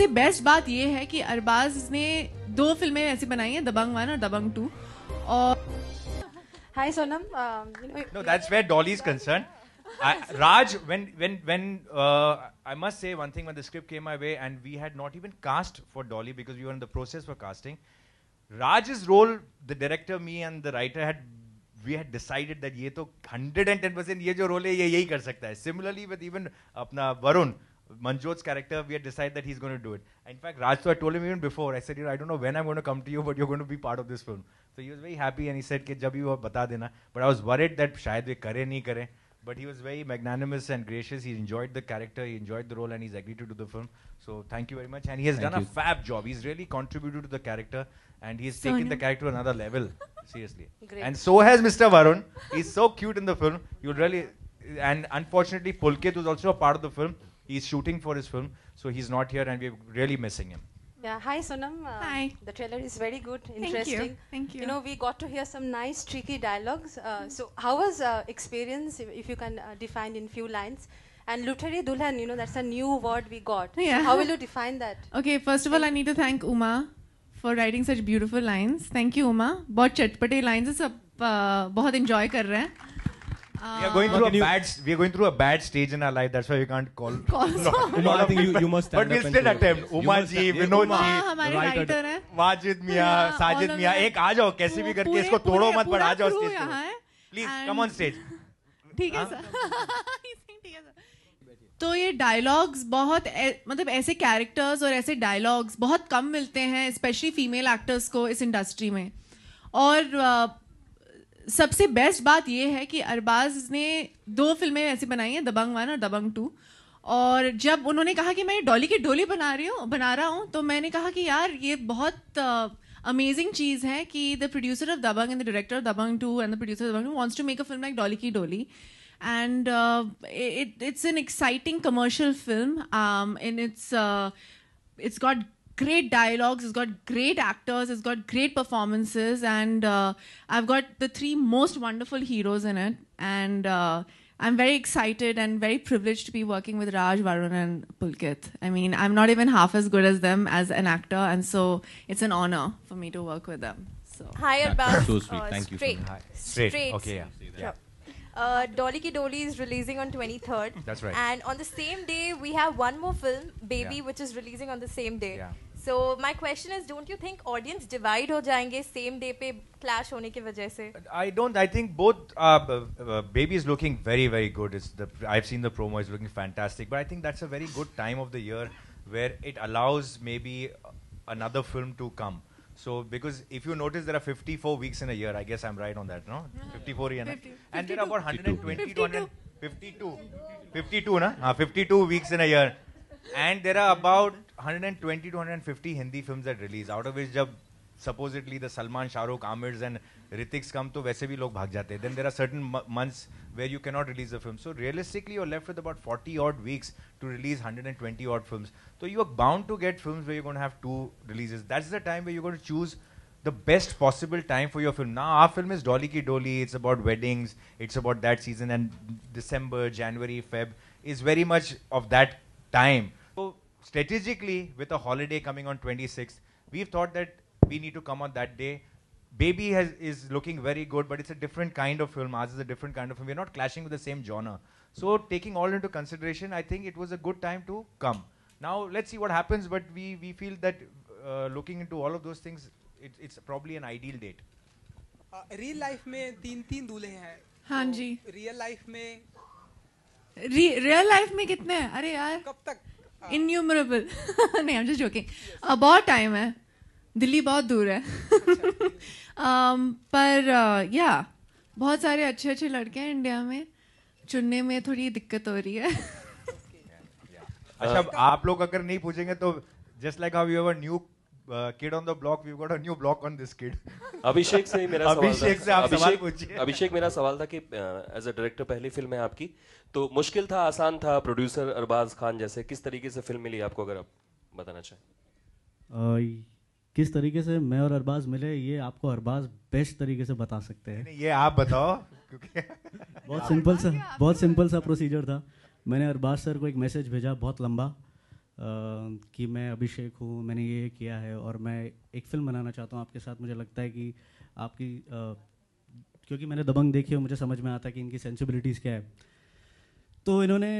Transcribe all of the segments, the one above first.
सबसे बेस्ट बात ये है कि अरबाज ने 2 फिल्में ऐसी बनाई हैं, दबंग 1 और दबंग 2. और Hi Sonam. No, that's where Dolly's concerned. Raj, I must say one thing, when the script came my way and we had not even cast for Dolly because we were in the process for casting, Raj's role, the director, me and the writer we had decided that ये तो 110% ये जो role है ये यही कर सकता है. Similarly with even अपना Varun, Manjot's character, we had decided that he's going to do it. In fact, Raj, so I told him even before, I said, I don't know when I'm going to come to you, but you're going to be part of this film. So he was very happy and he said कि जब भी वो बता देना. But I was worried that शायद वे करे नहीं करे. But he was very magnanimous and gracious. He enjoyed the character, he enjoyed the role, and he's agreed to do the film. So thank you very much. And he has done a fab job. He's really contributed to the character, and he's taken the character to another level. Seriously. Great. And so has Mr. Varun. He's so cute in the film. You'll really. And unfortunately, Pulkit was also a part of the film. He's shooting for his film, so he's not here, and we're really missing him. Yeah, hi Sonam. Hi. The trailer is very good, interesting. Thank you. You know, we got to hear some nice, tricky dialogues. So, how was experience, if you can define in few lines? And Luthari Dulhan, you know, that's a new word we got. Yeah. So how will you define that? Okay, first of all, I need to thank Uma for writing such beautiful lines. Thank you, Uma. बहुत चटपटे lines है, सब बहुत enjoy कर रहे हैं. We are going through a bad stage in our life. That's why we can't call. Uma, I think you must stand But we up and still say- attempt. Uma ji, Vinod ji, हमारे writer हैं. Wajid Mia, Sajid Mia. एक आ जाओ कैसे भी करके इसको तोड़ो मत, पर आ जाओ crew stage यहाँ पे. है. Please And- come on stage. ठीक है सर. ठीक है सर. तो ये डायलॉग्स बहुत मतलब ऐसे कैरेक्टर्स और ऐसे डायलॉग्स बहुत कम मिलते हैं, स्पेशली फीमेल एक्टर्स को इस इंडस्ट्री में. और सबसे बेस्ट बात ये है कि अरबाज ने 2 फिल्में ऐसी बनाई हैं, दबंग 1 और दबंग 2. और जब उन्होंने कहा कि मैं डॉली की डोली बना रहा हूँ, तो मैंने कहा कि यार ये बहुत अमेजिंग चीज़ है कि the producer of Dabangg and the director of Dabangg 2 and the producer of Dabangg 2 wants to make a film like Dolly Ki Doli. And it's an exciting commercial film, and it's got great dialogues, it's got great actors, it's got great performances, and I've got the 3 most wonderful heroes in it, and I'm very excited and very privileged to be working with Raj, Varun, and Pulkit. I mean, I'm not even half as good as them as an actor, and so it's an honor for me to work with them. So. Hi, Arbaz. So sweet. Thank you so Straight. much. Straight. Okay, yeah. Dolly Ki Dolly is releasing on 23rd. That's right. And on the same day, we have one more film, Baby, Yeah. which is releasing on the same day. Yeah. So my question is, don't you think audience divide हो जाएंगे same day पे clash होने की वजह से? I don't. I think both. Baby is looking very, very good. I've seen the promo. It's looking fantastic. But I think that's a very good time of the year where it allows maybe another film to come. So because if you notice, there are 54 weeks in a year. I guess I'm right on that, no? 54 year, 50, and there are about 120 to 52. 52, na? 52 weeks in a year. And there are about 120 to 150 Hindi films that release, out of which जब supposedly the Salman, Shah Rukh, Amirs and Hritiks come, तो वैसे भी लोग भाग जाते हैं. Then there are certain months where you cannot release a film. So realistically, you're left with about 40 odd weeks to release 120 odd films. So you are bound to get films where you're going to have 2 releases. That's the time where you're going to choose the best possible time for your film. Now our film is Dolly Ki Dolly. It's about weddings. It's about that season, and December, January, Feb is very much of that time. So strategically, with a holiday coming on 26th, we've thought that we need to come on that day. Baby is looking very good, but it's a different kind of film. Ours is a different kind of film. We're not clashing with the same genre. So taking all into consideration, I think it was a good time to come. Now let's see what happens, but we feel that looking into all of those things, it's probably an ideal date. Real life में 3 दूल्हे हैं. हाँ जी. Real life में real life में कितने हैं? अरे यार, कब तक? इन्यूमरेबल. नहीं, I'm just joking. बहुत टाइम है, दिल्ली बहुत दूर है. पर या बहुत सारे अच्छे लड़के हैं इंडिया में, चुनने में थोड़ी दिक्कत हो रही है. अच्छा, आप लोग अगर नहीं पूछेंगे तो just like how you have a new kid on the block, we've got a new block on this kid. अभिषेक से मेरा सवाल अभिषेक से आप सवाल पूछिए. अभिषेक, मेरा सवाल था कि एज अ डायरेक्टर पहली फिल्म है आपकी, तो मुश्किल था, आसान था? प्रोड्यूसर अरबाज खान जैसे, किस तरीके से फिल्म मिली आपको, अगर आप बताना चाहें? किस तरीके से मैं और अरबाज मिले, ये आपको अरबाज बेस्ट तरीके से बता सकते हैं. ये आप बताओ. क्योंकि बहुत सिंपल सा प्रोसीजर था. मैंने अरबाज सर को एक मैसेज भेजा, बहुत लंबा. कि मैं अभिषेक हूँ, मैंने ये किया है और मैं एक फ़िल्म बनाना चाहता हूँ आपके साथ। मुझे लगता है कि आपकी क्योंकि मैंने दबंग देखी और मुझे समझ में आता है कि इनकी सेंसिबिलिटीज़ क्या है। तो इन्होंने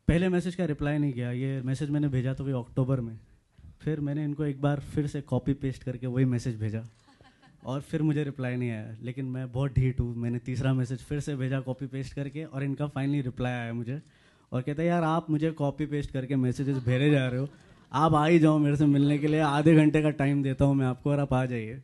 पहले मैसेज का रिप्लाई नहीं किया। ये मैसेज मैंने भेजा तो वही अक्टूबर में। फिर मैंने इनको एक बार फिर से कॉपी पेस्ट करके वही मैसेज भेजा और फिर मुझे रिप्लाई नहीं आया। लेकिन मैं बहुत ढीठ हूँ, मैंने तीसरा मैसेज फिर से भेजा कॉपी पेस्ट करके और इनका फाइनली रिप्लाई आया मुझे और कहते हैं यार आप मुझे कॉपी पेस्ट करके मैसेजेस भेजे जा रहे हो, आप आ ही जाओ मेरे से मिलने के लिए, आधे घंटे का टाइम देता हूँ मैं आपको और आप आ जाइए।